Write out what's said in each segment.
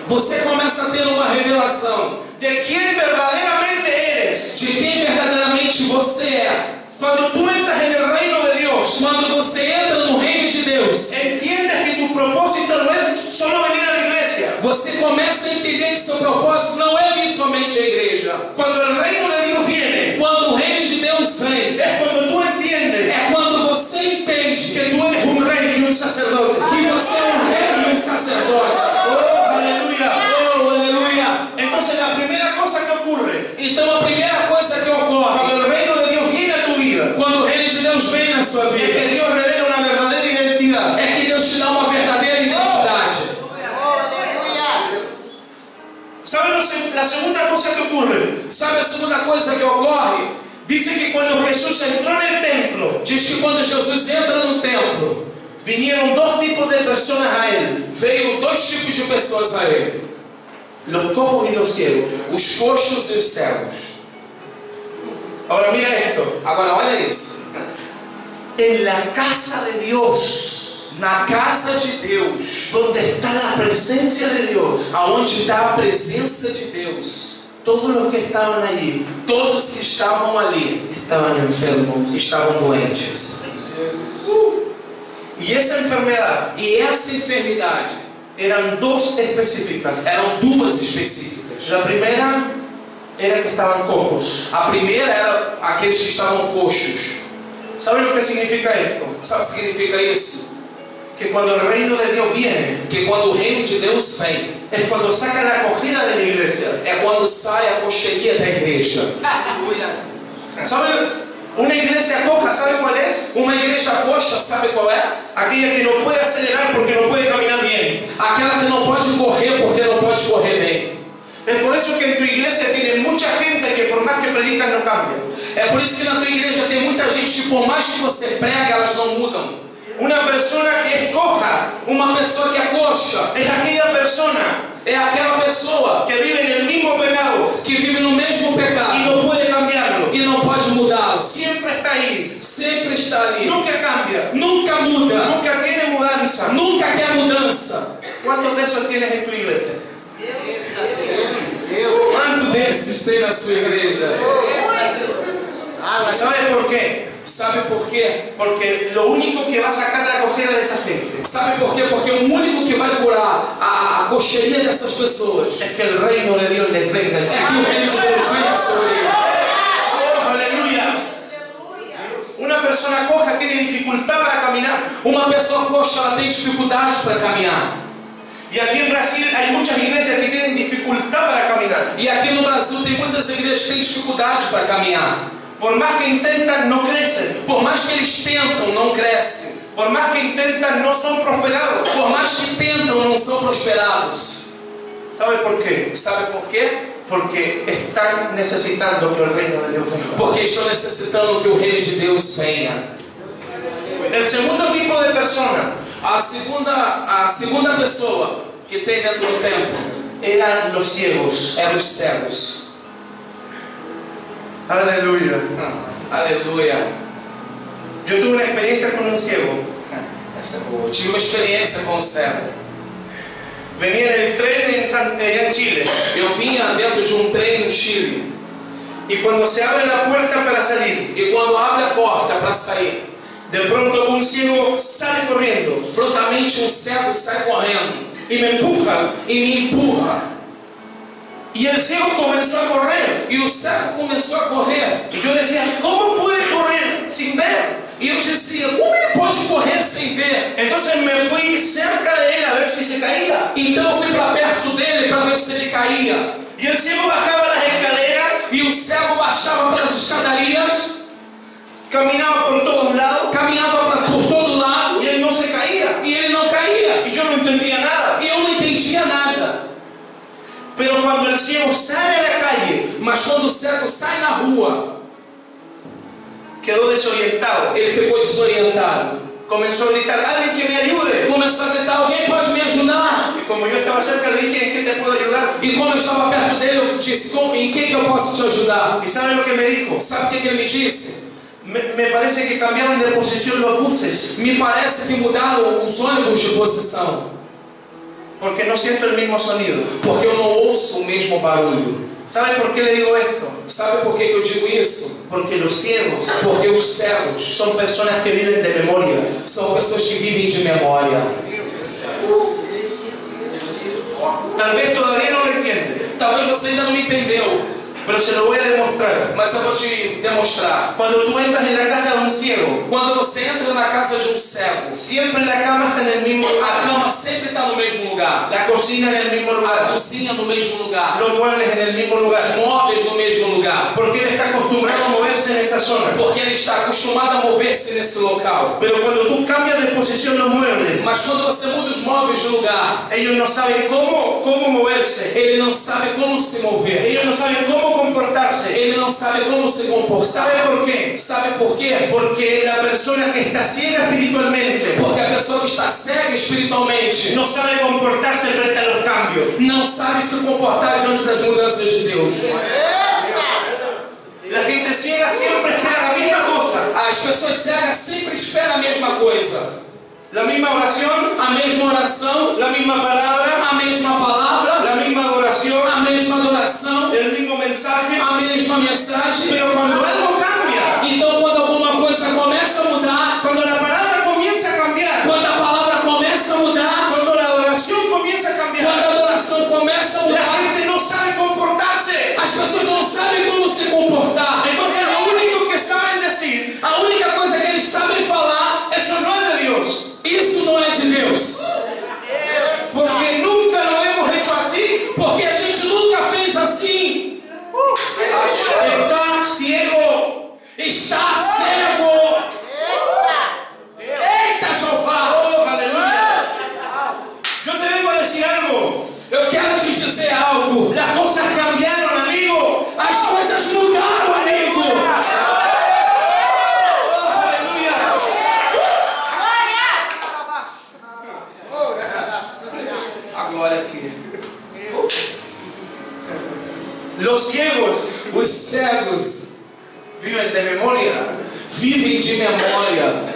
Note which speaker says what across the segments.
Speaker 1: Você começa a ter uma revelação
Speaker 2: de quién verdaderamente eres.
Speaker 1: de quem verdadeiramente você é.
Speaker 2: Cuando tú entras en el reino de Dios,
Speaker 1: Quando você entra no reino de Deus,
Speaker 2: entiendes que tu propósito no es solo venir a la iglesia.
Speaker 1: você começa a entender que seu propósito não é vir somente à igreja.
Speaker 2: Cuando el reino de Dios viene,
Speaker 1: Quando o reino de Deus vem,
Speaker 2: es cuando tú entiendes
Speaker 1: é quando você entende
Speaker 2: que tú eres un rey y un sacerdote.
Speaker 1: que você é um rei e um sacerdote.
Speaker 2: Oh, aleluya.
Speaker 1: Oh, aleluia!
Speaker 2: Entonces la primera cosa que ocurre
Speaker 1: Então a primeira coisa que ocorre
Speaker 2: cuando el reino de Dios viene a tu vida
Speaker 1: quando o reino de Deus vem na sua
Speaker 2: es
Speaker 1: vida
Speaker 2: que Dios revela una verdadera identidad.
Speaker 1: é que Deus te dá uma verdadeira identidade.
Speaker 2: ¿Saben la segunda cosa que ocurre?
Speaker 1: Sabe a segunda coisa que ocorre?
Speaker 2: Dice que cuando Jesús entró en el templo,
Speaker 1: Diz que quando Jesus entra no templo,
Speaker 2: vinieron dos tipos de personas a él:
Speaker 1: veio dois tipos de pessoas a ele:
Speaker 2: los cojos y los ciegos.
Speaker 1: os coxos e os cegos.
Speaker 2: Ahora mira esto:
Speaker 1: Agora olha isso.
Speaker 2: en la casa de Dios,
Speaker 1: Na casa de Deus,
Speaker 2: donde está la presencia de Dios,
Speaker 1: aonde está a presença de Deus,
Speaker 2: todos los que estaban allí
Speaker 1: todos que estavam ali
Speaker 2: estaban enfermos.
Speaker 1: estavam doentes.
Speaker 2: Y esa enfermedad
Speaker 1: E essa enfermidade
Speaker 2: eran dos específicas.
Speaker 1: eram duas específicas.
Speaker 2: La primera era que estaban cojos.
Speaker 1: A primeira era aqueles que estavam coxos.
Speaker 2: ¿Saben lo que significa esto?
Speaker 1: Sabe o que significa isso?
Speaker 2: Que cuando el reino de Dios viene,
Speaker 1: Que quando o reino de Deus vem,
Speaker 2: es cuando saca la acogida de la iglesia.
Speaker 1: é quando sai a coxeria da igreja.
Speaker 2: ¿Saben? Una iglesia coja, ¿sabe cuál es?
Speaker 1: Uma igreja coxa, sabe qual é?
Speaker 2: Aquella que no puede acelerar porque no puede caminar bien.
Speaker 1: Aquela que não pode correr porque não pode correr bem.
Speaker 2: Es por eso que en tu iglesia tiene mucha gente que por más que predican no cambia.
Speaker 1: É por isso que na tua igreja tem muita gente que por mais que você prega, elas não mudam.
Speaker 2: Una persona que es coja
Speaker 1: Uma pessoa que é coxa
Speaker 2: es aquella persona
Speaker 1: é aquela pessoa
Speaker 2: que vive en el mismo pecado
Speaker 1: que vive no mesmo
Speaker 2: y
Speaker 1: pecado
Speaker 2: no puede cambiarlo.
Speaker 1: e não pode mudá-lo.
Speaker 2: Siempre está ahí,
Speaker 1: Sempre está ali.
Speaker 2: nunca cambia,
Speaker 1: Nunca muda.
Speaker 2: nunca tiene mudanza.
Speaker 1: Nunca quer mudança.
Speaker 2: ¿Cuántos de esos tienes en tu iglesia?
Speaker 1: Quanto desses tem na sua igreja?
Speaker 2: ¿Sabes por qué?
Speaker 1: Sabe por quê?
Speaker 2: Porque lo único que va a sacar la acogida de esa gente
Speaker 1: Sabe por quê? Porque o único que vai curar a coxeria dessas pessoas
Speaker 2: es que el reino de Dios les venga
Speaker 1: é
Speaker 2: encima.
Speaker 1: que o reino de Deus venha sobre eles.
Speaker 2: Oh, aleluya. Una persona coja tiene dificultad para caminar.
Speaker 1: Uma pessoa coxa, ela tem dificuldade para caminhar.
Speaker 2: Y aquí en Brasil hay muchas iglesias que tienen dificultad para caminar.
Speaker 1: E aqui no Brasil tem muitas igrejas que têm dificuldade para caminhar.
Speaker 2: Por más que intentan, no crecen.
Speaker 1: Por mais que eles tentam, não crescem.
Speaker 2: Por más que intentan, no son prosperados.
Speaker 1: Por mais que tentam, não são prosperados.
Speaker 2: ¿Sabe por qué?
Speaker 1: Sabe por quê?
Speaker 2: Porque están necesitando que el reino de Dios venga.
Speaker 1: Porque estão necessitando que o reino de Deus venha.
Speaker 2: El segundo tipo de persona
Speaker 1: A segunda pessoa que tem dentro do templo
Speaker 2: eran los ciegos.
Speaker 1: eram os cegos.
Speaker 2: Aleluya.
Speaker 1: Aleluia.
Speaker 2: Yo tuve una experiencia con un ciego.
Speaker 1: Essa é boa. Tive uma experiência com o cego.
Speaker 2: Venía en el tren allá en Chile.
Speaker 1: Eu vinha dentro de um trem no Chile.
Speaker 2: Y cuando se abre la puerta para salir,
Speaker 1: E quando abre a porta para sair,
Speaker 2: de pronto un ciego sale corriendo
Speaker 1: prontamente um cego sai correndo
Speaker 2: y me empuja.
Speaker 1: e me empurra.
Speaker 2: Y el ciego comenzó a correr.
Speaker 1: E o cego começou a correr.
Speaker 2: Y yo decía, ¿cómo puede correr sin ver?
Speaker 1: E eu dizia, como ele pode correr sem ver?
Speaker 2: Entonces me fui cerca de él a ver si se caía.
Speaker 1: Então eu fui para perto dele para ver se ele caía.
Speaker 2: Y el ciego bajaba las escaleras,
Speaker 1: E o cego baixava pelas escadarias,
Speaker 2: caminaba por todos lados
Speaker 1: caminhava por todo lado
Speaker 2: y él no se caía.
Speaker 1: e ele não caía.
Speaker 2: Y yo no entendía nada.
Speaker 1: E eu não entendia nada.
Speaker 2: Pero cuando el ciego sale a la calle,
Speaker 1: Mas quando o cego sai na rua,
Speaker 2: quedó desorientado.
Speaker 1: ele ficou desorientado.
Speaker 2: Comenzó a gritar, alguien que me ayude.
Speaker 1: Começou a gritar, alguém pode me ajudar?
Speaker 2: Y como yo estaba cerca, le dije, ¿en qué te puedo ayudar?
Speaker 1: E como eu estava perto dele, eu disse, em que eu posso te ajudar?
Speaker 2: ¿Y sabe lo que me dijo?
Speaker 1: Sabe o que ele me disse?
Speaker 2: Me parece que cambiaron de posición los buses.
Speaker 1: Me parece que mudaram os ônibus de posição.
Speaker 2: Porque no siento el mismo sonido.
Speaker 1: porque eu não ouço o mesmo barulho.
Speaker 2: ¿Sabe por qué le digo esto?
Speaker 1: Sabe por que eu digo isso?
Speaker 2: Porque los ciegos
Speaker 1: Porque os cegos
Speaker 2: son personas que viven de memoria.
Speaker 1: são pessoas que vivem de memória.
Speaker 2: Tal vez todavía no lo entiende,
Speaker 1: Talvez você ainda não me entendeu,
Speaker 2: pero se lo voy a demostrar.
Speaker 1: mas eu vou te demonstrar.
Speaker 2: Cuando tú entras en la casa de un ciego,
Speaker 1: Quando você entra na casa de um cego,
Speaker 2: siempre la cama está en el mismo
Speaker 1: a
Speaker 2: lugar,
Speaker 1: cama sempre está no mesmo lugar,
Speaker 2: la cocina en el mismo
Speaker 1: a
Speaker 2: lugar,
Speaker 1: cozinha no mesmo lugar,
Speaker 2: los muebles en el mismo
Speaker 1: os
Speaker 2: lugar,
Speaker 1: móveis no mesmo lugar,
Speaker 2: porque él está acostumbrado a moverse en esa zona.
Speaker 1: porque ele está acostumado a mover-se nesse local.
Speaker 2: Pero cuando tú cambias de posición los muebles,
Speaker 1: Mas quando você muda os móveis de lugar,
Speaker 2: ellos no saben cómo moverse,
Speaker 1: ele não sabe como se mover,
Speaker 2: ellos no saben cómo comportarse.
Speaker 1: ele não sabe como se comportar.
Speaker 2: ¿Sabe por qué?
Speaker 1: Sabe por quê?
Speaker 2: Porque la persona que está ciega espiritualmente
Speaker 1: Porque a pessoa que está cega espiritualmente
Speaker 2: no sabe comportarse frente a los cambios.
Speaker 1: não sabe se comportar diante das mudanças de Deus.
Speaker 2: La gente ciega siempre espera la misma cosa,
Speaker 1: As pessoas cegas sempre esperam a mesma coisa,
Speaker 2: la misma oración,
Speaker 1: a mesma oração,
Speaker 2: la misma palabra,
Speaker 1: a mesma palavra,
Speaker 2: la misma adoración,
Speaker 1: a mesma adoração,
Speaker 2: el mismo mensaje.
Speaker 1: a mesma mensagem.
Speaker 2: Pero cuando algo cambia,
Speaker 1: Então, quando alguma coisa começa a mudar,
Speaker 2: cuando la palabra comienza a cambiar,
Speaker 1: quando a palavra começa a mudar,
Speaker 2: cuando la adoración comienza a
Speaker 1: quando
Speaker 2: cambiar,
Speaker 1: a adoração começa a
Speaker 2: la
Speaker 1: mudar,
Speaker 2: gente no sabe comportarse.
Speaker 1: as pessoas não sabem como se comportar.
Speaker 2: Entonces lo único que saben decir,
Speaker 1: A única coisa que eles sabem falar,
Speaker 2: eso no es de Dios,
Speaker 1: isso não é de Deus.
Speaker 2: porque nunca lo hemos hecho así.
Speaker 1: Porque a gente nunca fez assim.
Speaker 2: Está ciego.
Speaker 1: Está cego. Eita, Jeová!
Speaker 2: Oh, aleluya. Yo te vengo a decir algo.
Speaker 1: Eu quero te dizer algo.
Speaker 2: Las cosas cambiaron, amigo.
Speaker 1: As coisas mudaram, amigo.
Speaker 2: Oh, aleluya.
Speaker 1: A glória aqui.
Speaker 2: Los ciegos
Speaker 1: Os cegos
Speaker 2: viven de memoria.
Speaker 1: vivem de memória.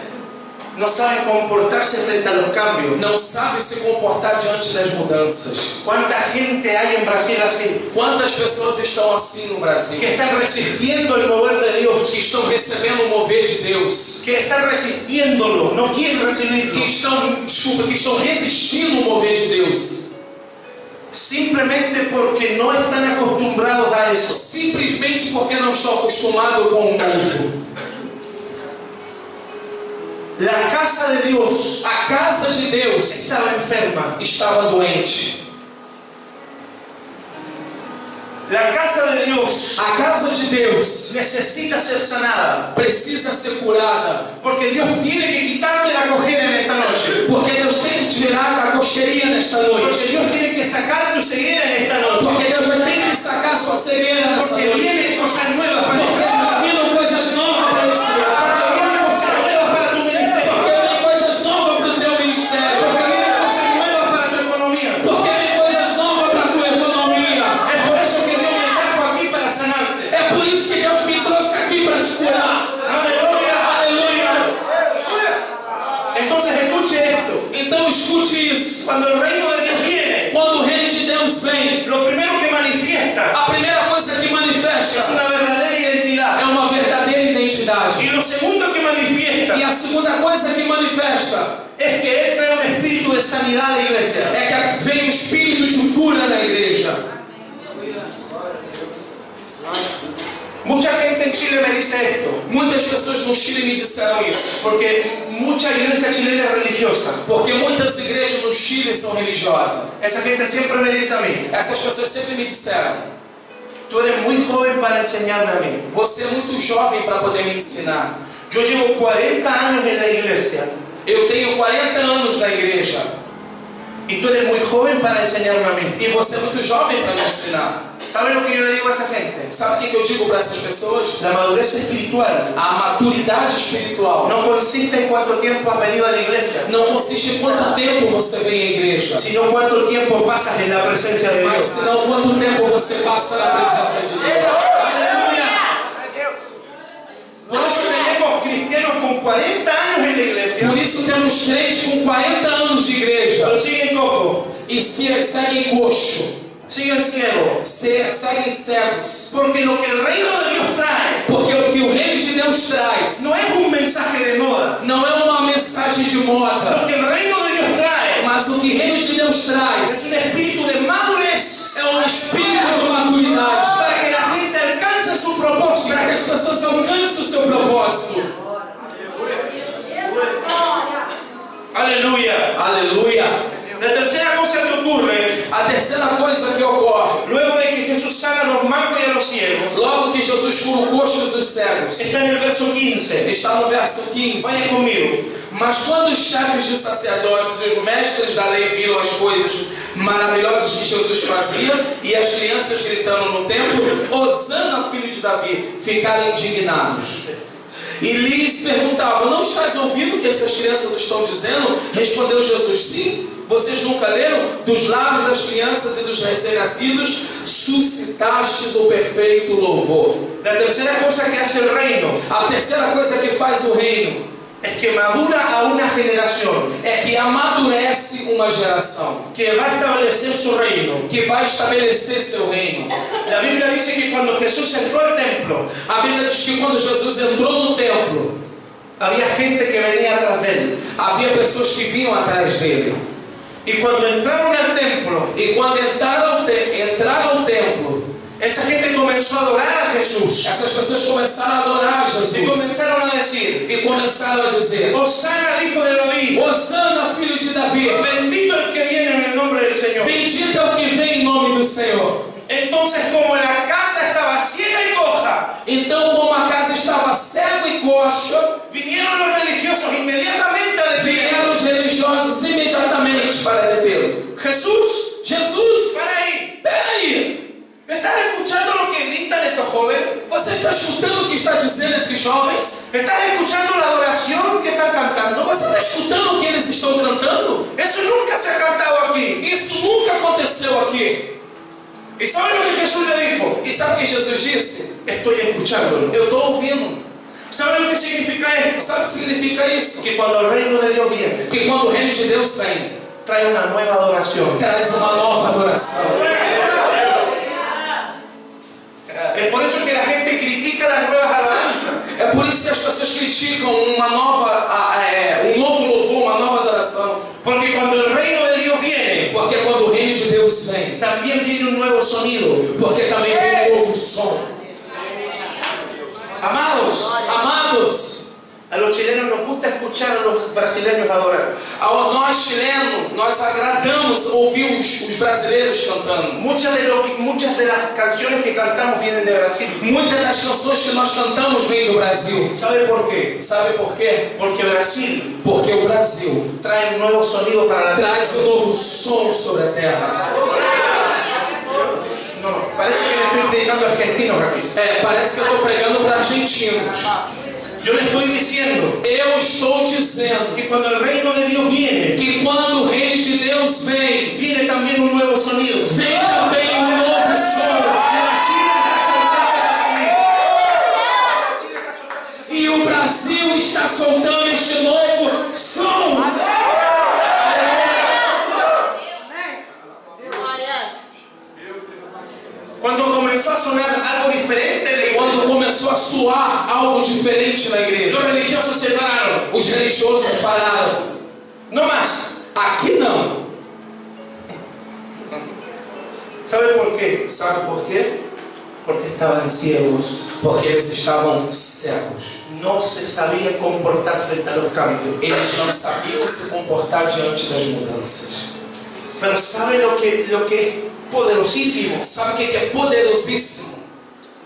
Speaker 2: No saben comportarse frente a los cambios.
Speaker 1: Não sabem se comportar diante das mudanças.
Speaker 2: ¿Cuánta gente hay en Brasil así?
Speaker 1: Quantas pessoas estão assim no
Speaker 2: Que
Speaker 1: Brasil?
Speaker 2: están resistiendo el mover de Dios.
Speaker 1: Que estão recebendo o mover de Deus.
Speaker 2: Que están resistiéndolo. No quieren
Speaker 1: Que
Speaker 2: recibirlo.
Speaker 1: estão, desculpa, que estão resistindo o mover de Deus.
Speaker 2: Simplemente porque no están acostumbrados a eso.
Speaker 1: Simplesmente porque não estão acostumados com o novo.
Speaker 2: La casa de Dios
Speaker 1: A casa de Deus
Speaker 2: estaba enferma.
Speaker 1: estava doente.
Speaker 2: La casa de Dios
Speaker 1: A casa de Deus
Speaker 2: necesita ser sanada.
Speaker 1: precisa ser curada.
Speaker 2: Porque Dios tiene que quitarte la cojera en esta noche.
Speaker 1: Porque Deus tem que tirar a cocheirinha nesta
Speaker 2: Porque
Speaker 1: noite.
Speaker 2: Dios tiene que sacar tu ceguera en esta noche.
Speaker 1: Porque Deus vai ter que sacar sua cegueira nessa
Speaker 2: Porque
Speaker 1: noite.
Speaker 2: vienen cosas nuevas para
Speaker 1: Porque
Speaker 2: esta
Speaker 1: está
Speaker 2: ciudad.
Speaker 1: vindo coisas novas para esse lugar.
Speaker 2: Porque vienen cosas nuevas para tu ministerio.
Speaker 1: Porque vem coisas novas para o teu ministério.
Speaker 2: Porque vienen cosas nuevas para tu economía.
Speaker 1: Porque vem coisas novas para a tua economia.
Speaker 2: Es por eso que Dios me trajo aquí para sanarte.
Speaker 1: É por isso que Deus me trouxe aqui para te curar.
Speaker 2: Aleluya.
Speaker 1: Aleluia.
Speaker 2: Entonces escuche esto.
Speaker 1: Então escute isso.
Speaker 2: Cuando el reino de Dios viene,
Speaker 1: Quando o reino de Deus vem,
Speaker 2: lo primero que manifiesta
Speaker 1: a primeira coisa que
Speaker 2: es
Speaker 1: manifesta
Speaker 2: una verdadera
Speaker 1: é
Speaker 2: identidad.
Speaker 1: uma verdadeira identidade.
Speaker 2: Y lo segundo que manifiesta
Speaker 1: E a segunda coisa que manifesta
Speaker 2: es que Él trae un espíritu de sanidad a la iglesia.
Speaker 1: é que vem o espírito de cura na igreja.
Speaker 2: Mucha gente en Chile me dice esto,
Speaker 1: Muitas pessoas no Chile me disseram isso.
Speaker 2: porque mucha iglesia chilena es religiosa.
Speaker 1: Porque muitas igrejas no Chile são religiosas.
Speaker 2: Esa gente siempre me dice a mí,
Speaker 1: Essas pessoas sempre me disseram:
Speaker 2: tú eres muy joven para enseñarme a mí.
Speaker 1: você é muito jovem para poder me ensinar.
Speaker 2: Yo llevo 40 años en la iglesia
Speaker 1: Eu tenho 40 anos na igreja.
Speaker 2: y tú eres muy joven para enseñarme a mí.
Speaker 1: E você é muito jovem para me ensinar.
Speaker 2: ¿Sabes lo que yo le digo a esa gente?
Speaker 1: Sabe o que eu digo para essas pessoas?
Speaker 2: La madurez espiritual
Speaker 1: A maturidade espiritual
Speaker 2: no consiste en cuánto tiempo has venido a la iglesia,
Speaker 1: não consiste em quanto tempo você vem à igreja,
Speaker 2: sino cuánto tiempo pasas en la presencia de
Speaker 1: mas
Speaker 2: Dios.
Speaker 1: senão quanto tempo você passa na presença de Deus.
Speaker 2: ¡Aleluya! Por eso tenemos cristianos con 40 años en la iglesia,
Speaker 1: Por isso temos crentes com 40 anos de igreja,
Speaker 2: pero siguen cojos.
Speaker 1: e seguem coxo,
Speaker 2: siguen ciegos.
Speaker 1: seguem cegos.
Speaker 2: Porque lo que el reino de Dios trae
Speaker 1: Porque o que o reino de Deus traz
Speaker 2: no es un mensaje de moda.
Speaker 1: não é uma mensagem de moda,
Speaker 2: Lo que el reino de Dios trae
Speaker 1: mas o que o reino de Deus
Speaker 2: es
Speaker 1: traz
Speaker 2: un espíritu de madurez
Speaker 1: é um espírito de maturidade,
Speaker 2: para que la gente alcance su propósito.
Speaker 1: para que as pessoas alcancem o seu propósito.
Speaker 2: Aleluya.
Speaker 1: Aleluia!
Speaker 2: La tercera cosa que ocurre,
Speaker 1: A terceira coisa que ocorre,
Speaker 2: luego de que Jesús sana a los mancos y a los ciegos,
Speaker 1: logo que Jesus cura o coxo e os cegos,
Speaker 2: está en el verso 15.
Speaker 1: está no verso 15.
Speaker 2: Vaya conmigo.
Speaker 1: Mas quando os chefes dos sacerdotes e os mestres da lei viram as coisas maravilhosas que Jesus fazia e as crianças gritando no templo, Hosana, filho de Davi, ficaram indignados. E lhes perguntavam: não estás ouvindo o que essas crianças estão dizendo? Respondeu Jesus: sim. Vocês nunca leram? Dos lábios das crianças e dos recém-nascidos suscitastes o perfeito louvor.
Speaker 2: La tercera cosa que hace el reino
Speaker 1: A terceira coisa que faz o reino
Speaker 2: es que madura a una generación
Speaker 1: é que amadurece uma geração,
Speaker 2: que va a establecer su reino.
Speaker 1: que vai estabelecer seu reino.
Speaker 2: La Biblia dice que cuando Jesús entró al templo,
Speaker 1: A Bíblia diz que quando Jesus entrou no templo,
Speaker 2: había gente que venía atrás de él.
Speaker 1: havia pessoas que vinham atrás dele.
Speaker 2: Y cuando entraron al templo,
Speaker 1: E quando entraram ao templo,
Speaker 2: esa gente comenzó a adorar a Jesús.
Speaker 1: essas pessoas começaram a adorar
Speaker 2: Y
Speaker 1: Jesus.
Speaker 2: comenzaron a decir:
Speaker 1: E começaram a dizer:
Speaker 2: Hosana al hijo de David.
Speaker 1: Hosana, filho de Davi,
Speaker 2: Bendito el que viene en el nombre del Señor.
Speaker 1: bendito é o que vem em nome do Senhor.
Speaker 2: Entonces, como la casa estaba ciega y coja,
Speaker 1: Então, como a casa estava cega e coxa,
Speaker 2: vinieron los religiosos inmediatamente a decir:
Speaker 1: vieram os religiosos imediatamente para detê-lo.
Speaker 2: Jesús,
Speaker 1: Jesus,
Speaker 2: para ahí.
Speaker 1: peraí,
Speaker 2: ¿Estás escuchando lo que gritan estos jóvenes?
Speaker 1: você está escutando o que está dizendo esses jovens?
Speaker 2: ¿Estás escuchando la adoración que están cantando?
Speaker 1: Você está escutando o que eles estão cantando?
Speaker 2: Eso nunca se ha cantado aquí.
Speaker 1: Isso nunca aconteceu aqui.
Speaker 2: ¿Y saben lo que Jesús le dijo?
Speaker 1: E sabe o que Jesus disse?
Speaker 2: Estoy escuchándolo.
Speaker 1: Eu estou ouvindo.
Speaker 2: ¿Saben lo que significa esto?
Speaker 1: Sabe o que significa isso?
Speaker 2: Que cuando el reino de Dios viene,
Speaker 1: Que quando o reino de Deus vem,
Speaker 2: trae una nueva adoración.
Speaker 1: traz uma nova adoração.
Speaker 2: Es por eso que la gente critica las nuevas alabanzas.
Speaker 1: É por isso que as pessoas criticam uma nova, um novo louvor, uma nova adoração.
Speaker 2: Porque cuando el reino de Dios viene,
Speaker 1: Porque quando o reino de Deus vem,
Speaker 2: también viene un nuevo sonido.
Speaker 1: porque também vem um novo som.
Speaker 2: Amados,
Speaker 1: Amados,
Speaker 2: a los chilenos nos gusta escuchar a los brasileños adorar.
Speaker 1: nós chilenos, nós agradamos ouvir os brasileiros cantando.
Speaker 2: Muchas de las canciones que cantamos vienen de Brasil.
Speaker 1: Muitas das canções que nós cantamos vêm do Brasil.
Speaker 2: ¿Sabe por qué?
Speaker 1: Sabe por quê?
Speaker 2: Porque Brasil
Speaker 1: Porque o Brasil
Speaker 2: trae un nuevo sonido para la
Speaker 1: traz um novo som sobre a terra.
Speaker 2: No, parece que le estoy predicando a argentinos aquí.
Speaker 1: Parece que eu estou pregando para argentinos.
Speaker 2: Yo le estoy diciendo
Speaker 1: Eu estou dizendo
Speaker 2: que cuando el reino de Dios viene,
Speaker 1: que quando o reino de Deus vem,
Speaker 2: viene también un nuevo sonido.
Speaker 1: vem também um novo som. E o Brasil está soltando este novo som.
Speaker 2: Cuando comenzó a sonar algo diferente en la iglesia,
Speaker 1: Quando começou a soar algo diferente na igreja,
Speaker 2: los religiosos se pararon.
Speaker 1: os religiosos pararam.
Speaker 2: No más.
Speaker 1: Aqui não.
Speaker 2: ¿Sabe por qué?
Speaker 1: Sabe por quê?
Speaker 2: Porque estaban ciegos.
Speaker 1: Porque eles estavam cegos.
Speaker 2: No se sabía comportar frente a los cambios.
Speaker 1: Eles não sabiam se comportar diante das mudanças.
Speaker 2: Pero ¿sabe lo que es poderosísimo?
Speaker 1: Sabe o que é poderosíssimo?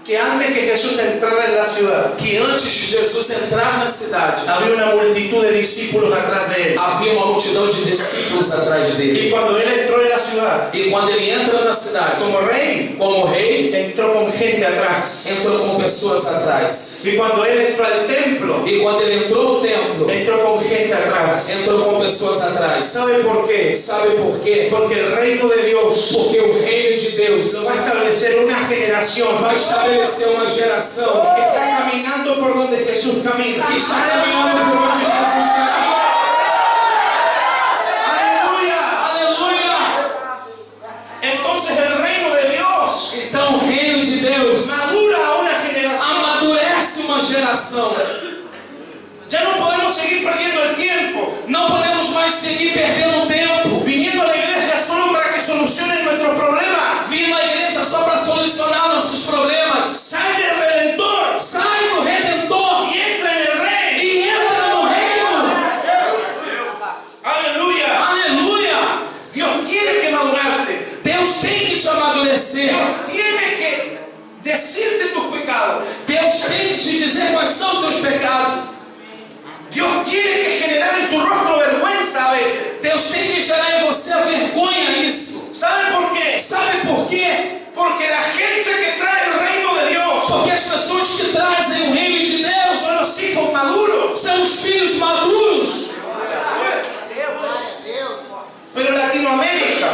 Speaker 2: Que antes que Jesús entrara en la ciudad,
Speaker 1: Que antes de Jesus entrar na cidade,
Speaker 2: había una multitud de discípulos atrás de él.
Speaker 1: havia uma multidão de discípulos atrás
Speaker 2: Y
Speaker 1: dele.
Speaker 2: cuando él entró en la ciudad,
Speaker 1: E quando ele entra na cidade,
Speaker 2: como rey,
Speaker 1: como rei,
Speaker 2: entró con gente atrás.
Speaker 1: entrou com pessoas atrás.
Speaker 2: Y cuando él entró al templo,
Speaker 1: E quando ele entrou no templo,
Speaker 2: entró con gente atrás.
Speaker 1: entrou com pessoas atrás.
Speaker 2: ¿Sabe por qué?
Speaker 1: Sabe por quê?
Speaker 2: Porque el reino de Dios
Speaker 1: Porque o reino de Deus
Speaker 2: va a establecer una generación
Speaker 1: vai estabelecer uma geração
Speaker 2: que está caminando por donde Jesús camina.
Speaker 1: que está caminhando por onde Jesus caminha.
Speaker 2: ¡Aleluya!
Speaker 1: Aleluia! geração.
Speaker 2: Ya no podemos seguir perdiendo el tiempo,
Speaker 1: Não podemos mais seguir perdendo tempo,
Speaker 2: viniendo a la iglesia solo para que solucionen nuestros problemas.
Speaker 1: vindo à igreja só para solucionar nossos problemas.
Speaker 2: Sal del Redentor
Speaker 1: Sai do Redentor
Speaker 2: y entra en el Rey.
Speaker 1: e entra no reino.
Speaker 2: Aleluya.
Speaker 1: Aleluia!
Speaker 2: Dios tiene que madurarte.
Speaker 1: Deus tem que te amadurecer.
Speaker 2: Dios tiene que decirte tus pecados.
Speaker 1: Deus tem que te dizer quais são os seus pecados.
Speaker 2: Dios tiene que generar en tu rostro vergüenza a veces.
Speaker 1: Deus tem que gerar em você a vergonha isso.
Speaker 2: ¿Saben por qué?
Speaker 1: Sabe por quê?
Speaker 2: Porque la gente que trae el reino de Dios
Speaker 1: Porque as pessoas que trazem o reino de Deus
Speaker 2: son los hijos maduros.
Speaker 1: são os filhos maduros.
Speaker 2: Pero en Latinoamérica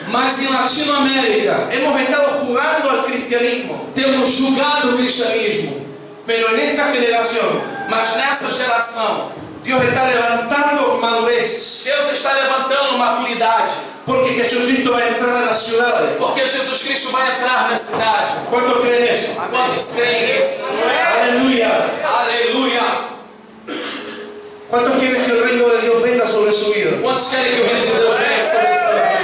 Speaker 1: Mas em Latinoamérica
Speaker 2: hemos estado jugando al cristianismo.
Speaker 1: temos julgado o cristianismo.
Speaker 2: Pero en esta generación
Speaker 1: Mas nessa geração,
Speaker 2: Dios está levantando madurez.
Speaker 1: Deus está levantando maturidade.
Speaker 2: Porque Jesucristo va a entrar a las ciudades.
Speaker 1: Porque Jesus Cristo vai entrar na cidade.
Speaker 2: ¿Cuántos creen eso?
Speaker 1: Quantos creem nisso?
Speaker 2: Aleluya.
Speaker 1: Aleluia!
Speaker 2: ¿Cuántos quieren que el reino de Dios venga sobre su vida?
Speaker 1: Quantos querem que o reino de Deus venha sobre a sua vida?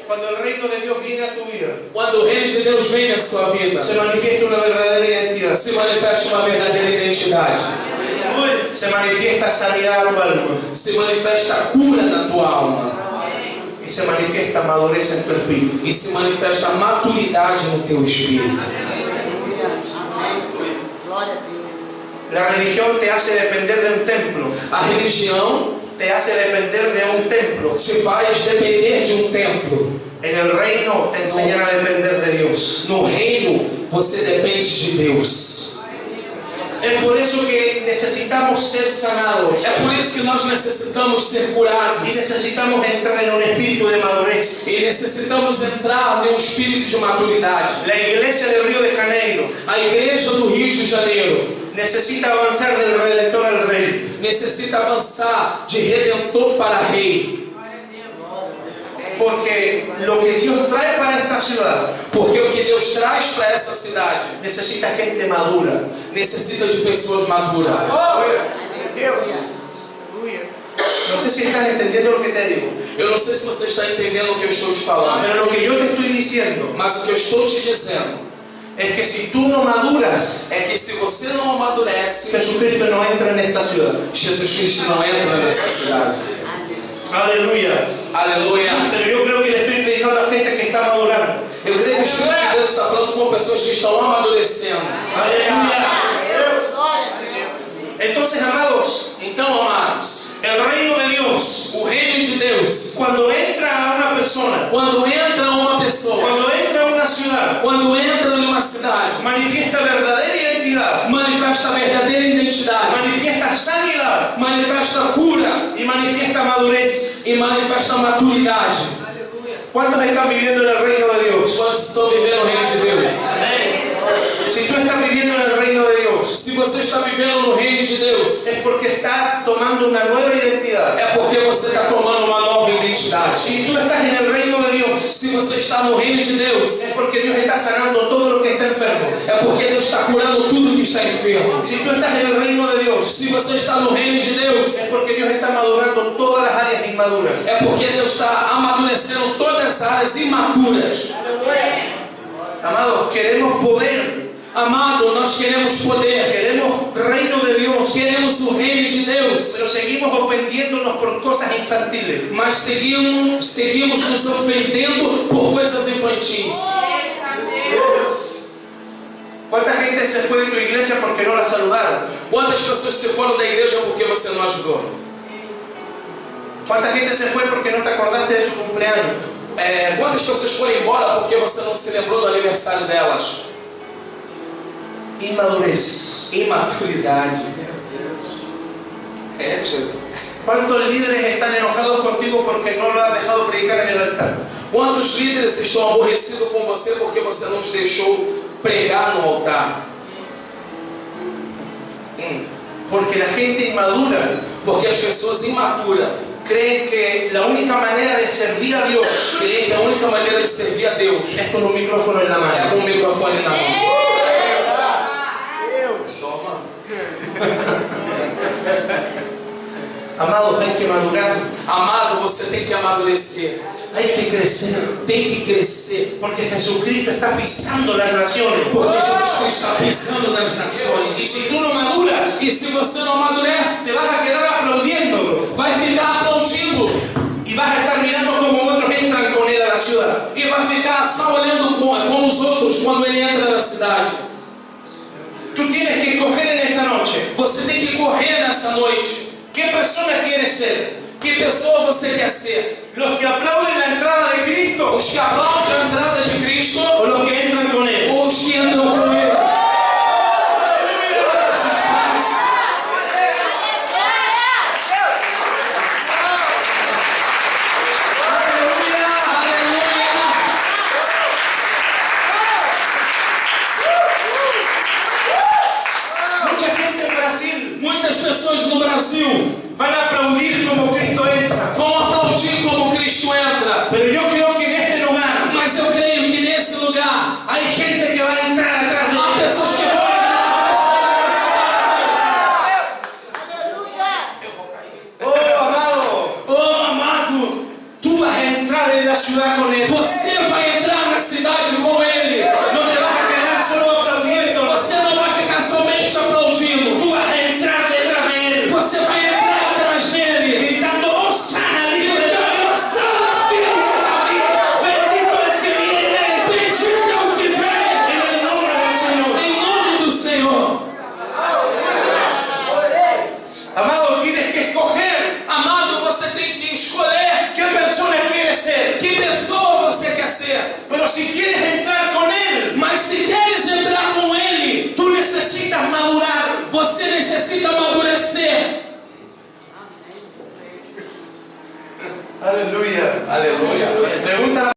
Speaker 2: Cuando el reino de Dios viene a tu vida,
Speaker 1: Quando o reino de Deus vem na sua vida,
Speaker 2: se manifiesta una verdadera identidad.
Speaker 1: se manifesta uma verdadeira identidade.
Speaker 2: Se manifiesta sanidad a tu alma.
Speaker 1: Se manifesta cura na tua alma.
Speaker 2: Y se manifiesta madurez en tu espíritu.
Speaker 1: E se manifesta maturidade no teu espírito.
Speaker 2: La religión te hace depender de un templo.
Speaker 1: A religião
Speaker 2: Te hace depender de un templo.
Speaker 1: te faz depender de um templo.
Speaker 2: En el reino te enseñan a depender de Dios.
Speaker 1: No reino, você depende de Deus.
Speaker 2: Es por eso que necesitamos ser sanados.
Speaker 1: É por isso que nós necessitamos ser curados.
Speaker 2: Y necesitamos entrar en un espíritu de madurez.
Speaker 1: E necessitamos entrar em um espírito de maturidade.
Speaker 2: La iglesia de Río de Janeiro
Speaker 1: A igreja do Rio de Janeiro
Speaker 2: necesita avanzar del Redentor al Rey.
Speaker 1: necessita avançar de redentor para rei.
Speaker 2: Porque lo que Dios trae para esta ciudad
Speaker 1: Porque o que Deus traz para essa cidade
Speaker 2: necesita gente madura.
Speaker 1: necessita de pessoas maduras.
Speaker 2: No sé si estás entendiendo lo que te digo.
Speaker 1: Eu não sei se você está entendendo o que eu estou te falando,
Speaker 2: Pero lo que yo te estoy diciendo
Speaker 1: mas o que eu estou te dizendo
Speaker 2: es que si tú no maduras,
Speaker 1: é que se você não amadurece,
Speaker 2: Jesucristo no entra en esta ciudad.
Speaker 1: Jesus Cristo não entra nessa cidade.
Speaker 2: Aleluya.
Speaker 1: Aleluia.
Speaker 2: Pero yo creo que le estoy predicando a gente que está madurando.
Speaker 1: Eu creio que o Espírito de Deus está falando com pessoas que estão amadurecendo.
Speaker 2: Aleluya. Entonces, amados,
Speaker 1: Então, amados,
Speaker 2: el reino de Dios,
Speaker 1: o reino de Deus,
Speaker 2: cuando entra a una persona,
Speaker 1: quando entra uma pessoa,
Speaker 2: cuando entra a una ciudad,
Speaker 1: quando entra em uma cidade,
Speaker 2: manifiesta verdadera identidad,
Speaker 1: manifesta a verdadeira identidade,
Speaker 2: manifiesta sanidad
Speaker 1: manifesta cura
Speaker 2: y manifiesta madurez.
Speaker 1: e manifesta maturidade.
Speaker 2: ¿Cuántos están viviendo en el reino de Dios?
Speaker 1: Quantos estão vivendo o reino de Deus?
Speaker 2: Si tú estás viviendo en el reino de Dios,
Speaker 1: Se você está vivendo no reino de Deus,
Speaker 2: es porque estás tomando una nueva identidad.
Speaker 1: é porque você está tomando uma nova identidade.
Speaker 2: Si tú estás en el reino de Dios,
Speaker 1: Se você está no reino de Deus,
Speaker 2: es porque Dios está sanando todo lo que está enfermo.
Speaker 1: é porque Deus está curando tudo que está enfermo.
Speaker 2: Si tú estás en el reino de Dios,
Speaker 1: Se você está no reino de Deus,
Speaker 2: es porque Dios está madurando todas las áreas inmaduras.
Speaker 1: é porque Deus está amadurecendo todas as áreas imaturas.
Speaker 2: Amados, queremos poder,
Speaker 1: Amado, nós queremos poder,
Speaker 2: queremos reino de Dios,
Speaker 1: queremos o reino de Deus,
Speaker 2: pero seguimos ofendiéndonos por cosas infantiles.
Speaker 1: mas seguimos nos ofendendo por coisas infantis.
Speaker 2: ¿Cuánta gente se fue de tu iglesia porque no la saludaron?
Speaker 1: Quantas pessoas se foram da igreja porque você não ajudou?
Speaker 2: ¿Cuánta gente se fue porque no te acordaste de su cumpleaños?
Speaker 1: Quantas pessoas foram embora porque você não se lembrou do aniversário delas?
Speaker 2: Inmadurez.
Speaker 1: Imaturidade. Jesus.
Speaker 2: ¿Cuántos líderes están enojados contigo porque no lo has dejado predicar en el altar?
Speaker 1: Quantos líderes estão aborrecidos com você porque você não os deixou pregar no altar?
Speaker 2: Porque la gente inmadura
Speaker 1: Porque as pessoas imaturas
Speaker 2: creen que la única manera de servir a Dios
Speaker 1: creem que a única maneira de servir a Deus
Speaker 2: es con un micrófono en la
Speaker 1: é
Speaker 2: mano.
Speaker 1: com o microfone na mão. Toma.
Speaker 2: Amados, hay que madurar,
Speaker 1: Amado, você tem que amadurecer.
Speaker 2: hay que crecer,
Speaker 1: Tem que crescer.
Speaker 2: porque Jesucristo está pisando las naciones.
Speaker 1: Porque Jesus Cristo está pisando nas
Speaker 2: Y
Speaker 1: nações.
Speaker 2: si tú no maduras,
Speaker 1: E se você não amadurece,
Speaker 2: te vas a quedar aplaudiendo
Speaker 1: vai ficar aplaudindo.
Speaker 2: y vas a estar mirando cómo otros entran con él a la ciudad.
Speaker 1: E vai ficar só olhando como os outros quando ele entra na cidade.
Speaker 2: Tú tienes que escoger en esta noche
Speaker 1: Você tem que correr nessa noite.
Speaker 2: qué persona quieres ser.
Speaker 1: Que pessoa você quer ser?
Speaker 2: Los que aplauden la entrada de Cristo
Speaker 1: Os que aplaudem a entrada de Cristo
Speaker 2: o los que entran con él.
Speaker 1: ou os que entram com ele?
Speaker 2: Mucha gente en Brasil
Speaker 1: Muitas pessoas no Brasil
Speaker 2: van a aplaudir como Cristo entra.
Speaker 1: vão aplaudir como Cristo entra.
Speaker 2: Pero yo creo que en este lugar
Speaker 1: Mas eu creio que nesse lugar
Speaker 2: hay gente que va a entrar atrás de
Speaker 1: há
Speaker 2: él.
Speaker 1: pessoas que vão
Speaker 2: Oh, amado,
Speaker 1: oh, amado,
Speaker 2: tú vas a entrar en la ciudad con él.
Speaker 1: você vai entrar na cidade com ele.
Speaker 2: No te vas a quedar solo aplaudiendo.
Speaker 1: Você não vai ficar somente aplaudindo.
Speaker 2: Tú vas a entrar detrás de él.
Speaker 1: Você vai entrar atrás dele.
Speaker 2: Gritando, Hosanna al Hijo de
Speaker 1: Gritando,
Speaker 2: David.
Speaker 1: "Hosanna, filho de Davi."
Speaker 2: Bendito el que viene
Speaker 1: Bendito é o que vem
Speaker 2: en el nombre del Señor.
Speaker 1: em nome do Senhor.
Speaker 2: Amado, tienes que escoger
Speaker 1: Amado, você tem que escolher
Speaker 2: qué persona quieres ser.
Speaker 1: que pessoa você quer ser.
Speaker 2: Pero si quieres entrar con él,
Speaker 1: Mas se queres entrar com ele,
Speaker 2: tú necesitas madurar.
Speaker 1: você necessita amadurecer.
Speaker 2: Aleluya.
Speaker 1: Aleluia.
Speaker 2: Pregunta